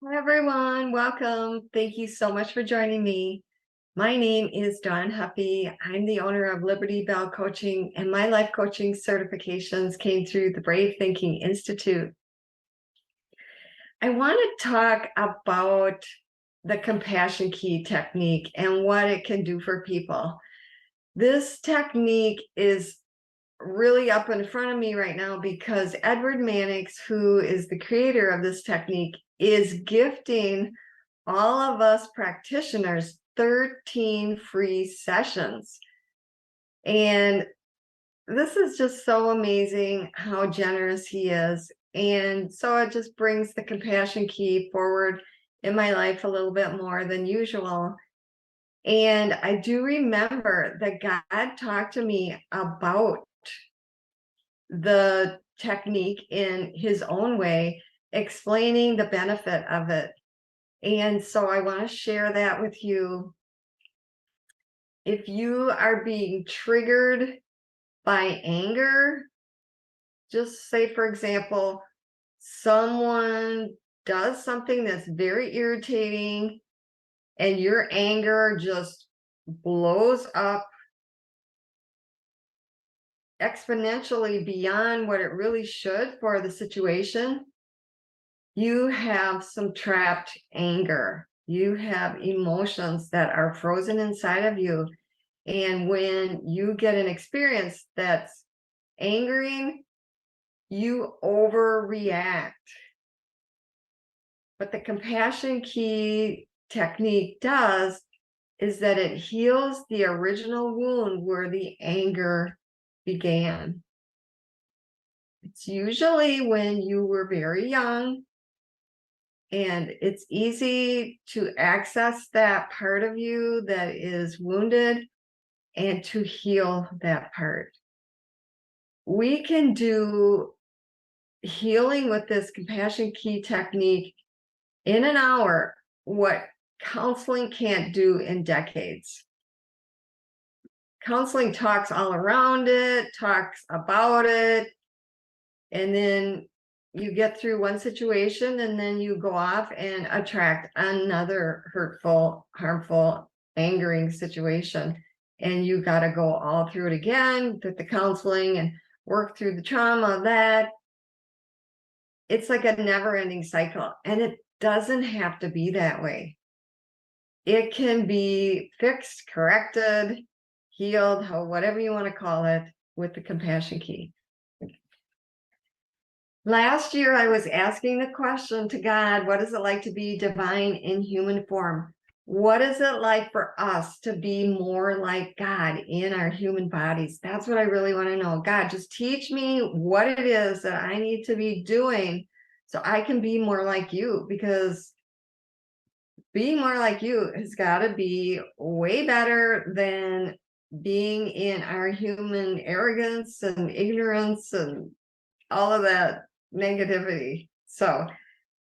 Hi everyone, welcome. Thank you so much for joining me. My name is Dawn Huffy. I'm the owner of Liberty Belle Coaching, and my life coaching certifications came through the Brave Thinking Institute. I want to talk about the compassion key technique and what it can do for people. This technique is really up in front of me right now because Edward Mannix, who is the creator of this technique, is gifting all of us practitioners 13 free sessions. And this is just so amazing how generous he is. And so it just brings the compassion key forward in my life a little bit more than usual. And I do remember that God talked to me about the technique in his own way, explaining the benefit of it. And so I want to share that with you. If you are being triggered by anger, just say, for example, someone does something that's very irritating and your anger just blows up exponentially beyond what it really should for the situation, you have some trapped anger. You have emotions that are frozen inside of you. And when you get an experience that's angering, you overreact. What the compassion key technique does is that it heals the original wound where the anger began. It's usually when you were very young, and it's easy to access that part of you that is wounded and to heal that part. We can do healing with this compassion key technique in an hour what counseling can't do in decades. Counseling talks all around it, talks about it, and then you get through one situation and then you go off and attract another hurtful, harmful, angering situation. And you got to go all through it again with the counseling and work through the trauma of that. It's like a never-ending cycle, and it doesn't have to be that way. It can be fixed, corrected, healed, whatever you want to call it, with the compassion key. Last year, I was asking the question to God, what is it like to be divine in human form? What is it like for us to be more like God in our human bodies? That's what I really want to know. God, just teach me what it is that I need to be doing so I can be more like you, because being more like you has got to be way better than being in our human arrogance and ignorance and all of that negativity. So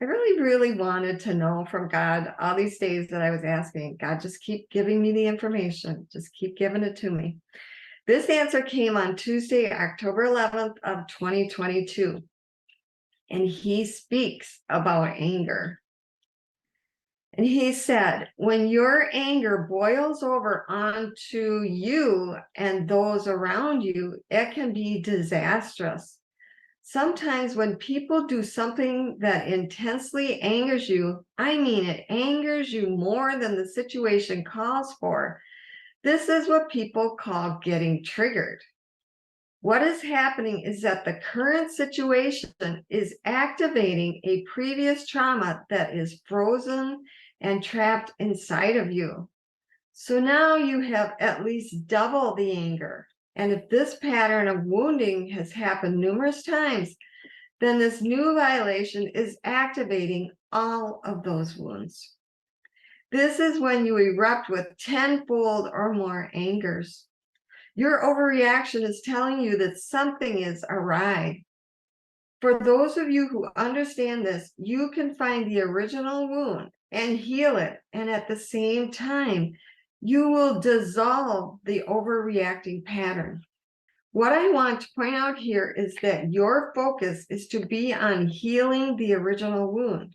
I really wanted to know from God all these days that I was asking, God, just keep giving me the information. Just keep giving it to me. This answer came on Tuesday, October 11th of 2022. And he speaks about anger. And he said, when your anger boils over onto you and those around you, it can be disastrous. Sometimes when people do something that intensely angers you, I mean, it angers you more than the situation calls for. This is what people call getting triggered. What is happening is that the current situation is activating a previous trauma that is frozen and trapped inside of you. So now you have at least double the anger. And if this pattern of wounding has happened numerous times, then this new violation is activating all of those wounds. This is when you erupt with tenfold or more angers. Your overreaction is telling you that something is awry. For those of you who understand this, you can find the original wound and heal it. And at the same time, you will dissolve the overreacting pattern. What I want to point out here is that your focus is to be on healing the original wound.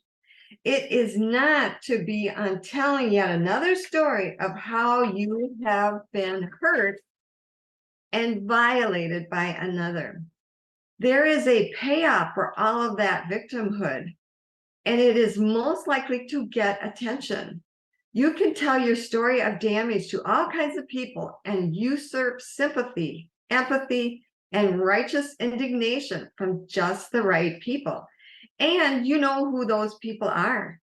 It is not to be on telling yet another story of how you have been hurt and violated by another. There is a payoff for all of that victimhood, and it is most likely to get attention. You can tell your story of damage to all kinds of people and usurp sympathy, empathy, and righteous indignation from just the right people. And you know who those people are.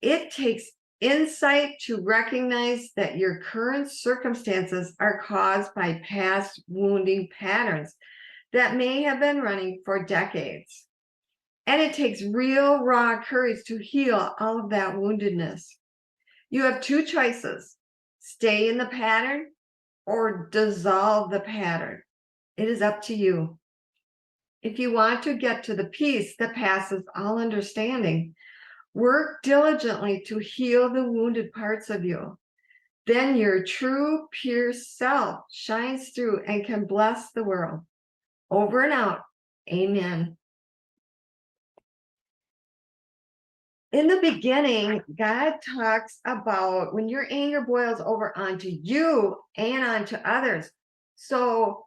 It takes insight to recognize that your current circumstances are caused by past wounding patterns that may have been running for decades. And it takes real raw courage to heal all of that woundedness. You have two choices: stay in the pattern or dissolve the pattern. It is up to you. If you want to get to the peace that passes all understanding, work diligently to heal the wounded parts of you. Then your true, pure self shines through and can bless the world. Over and out. Amen. In the beginning, God talks about when your anger boils over onto you and onto others. So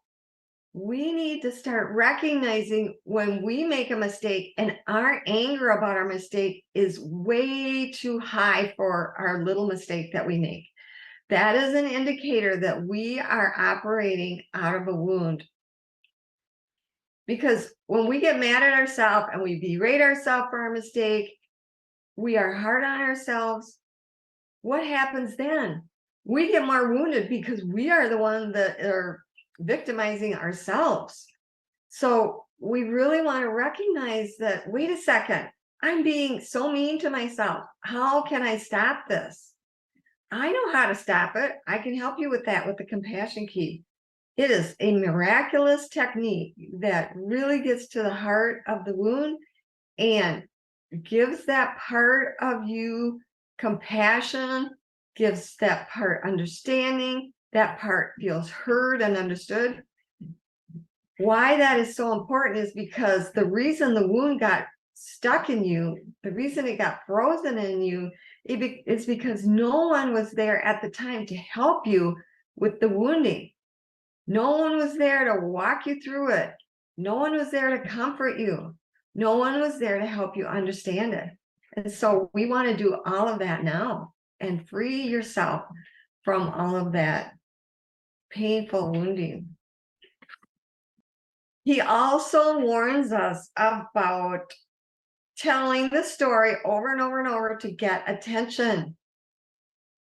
we need to start recognizing when we make a mistake and our anger about our mistake is way too high for our little mistake that we make. That is an indicator that we are operating out of a wound. Because when we get mad at ourselves and we berate ourselves for our mistake, we are hard on ourselves. What happens then? We get more wounded because we are the one that are victimizing ourselves. So we really want to recognize that, wait a second, I'm being so mean to myself. How can I stop this? I know how to stop it. I can help you with that with the compassion key. It is a miraculous technique that really gets to the heart of the wound and gives that part of you compassion, gives that part understanding, that part feels heard and understood. Why that is so important is because the reason the wound got stuck in you, the reason it got frozen in you, it's because no one was there at the time to help you with the wounding. No one was there to walk you through it. No one was there to comfort you. No one was there to help you understand it. And so we want to do all of that now and free yourself from all of that painful wounding. He also warns us about telling the story over and over and over to get attention.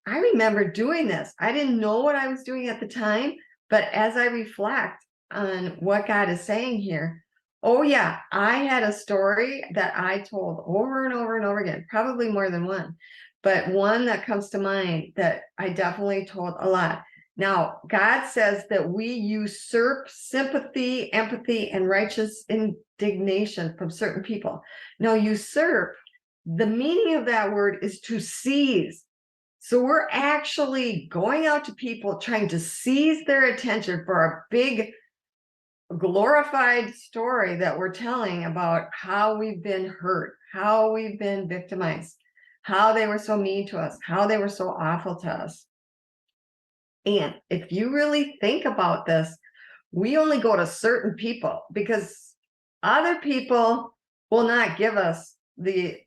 I remember doing this. I didn't know what I was doing at the time, but as I reflect on what God is saying here, oh yeah, I had a story that I told over and over and over again, probably more than one, but one that comes to mind that I definitely told a lot. Now, God says that we usurp sympathy, empathy, and righteous indignation from certain people. Now, usurp, the meaning of that word is to seize. So we're actually going out to people trying to seize their attention for a big glorified story that we're telling about how we've been hurt, how we've been victimized, how they were so mean to us, how they were so awful to us. And if you really think about this, we only go to certain people because other people will not give us the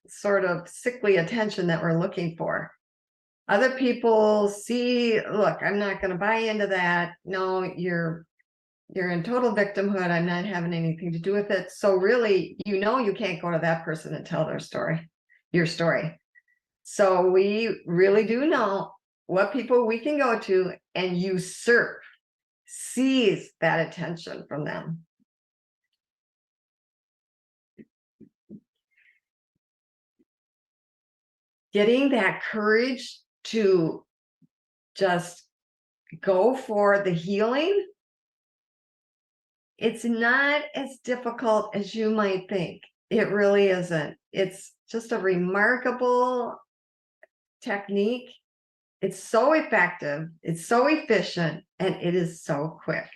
sort of sickly attention that we're looking for. Other people see, look, I'm not going to buy into that. No, you're in total victimhood. I'm not having anything to do with it. So really, you can't go to that person and tell their story, your story. So we really do know what people we can go to and usurp, seize that attention from them. Getting that courage to just go for the healing, it's not as difficult as you might think. It really isn't. It's just a remarkable technique. It's so effective, it's so efficient, and it is so quick.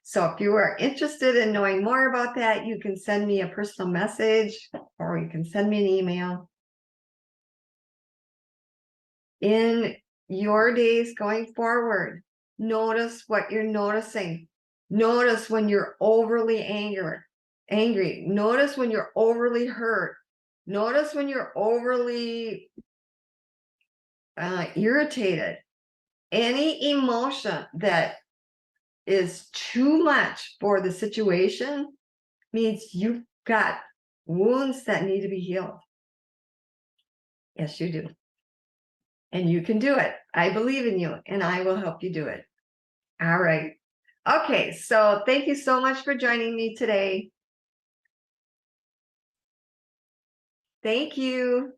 So if you are interested in knowing more about that, you can send me a personal message or you can send me an email. In your days going forward, notice what you're noticing. Notice when you're overly angry. Notice when you're overly hurt. Notice when you're overly irritated. Any emotion that is too much for the situation means you've got wounds that need to be healed. Yes, you do. And you can do it. I believe in you and I will help you do it. All right. Okay, so thank you so much for joining me today. Thank you.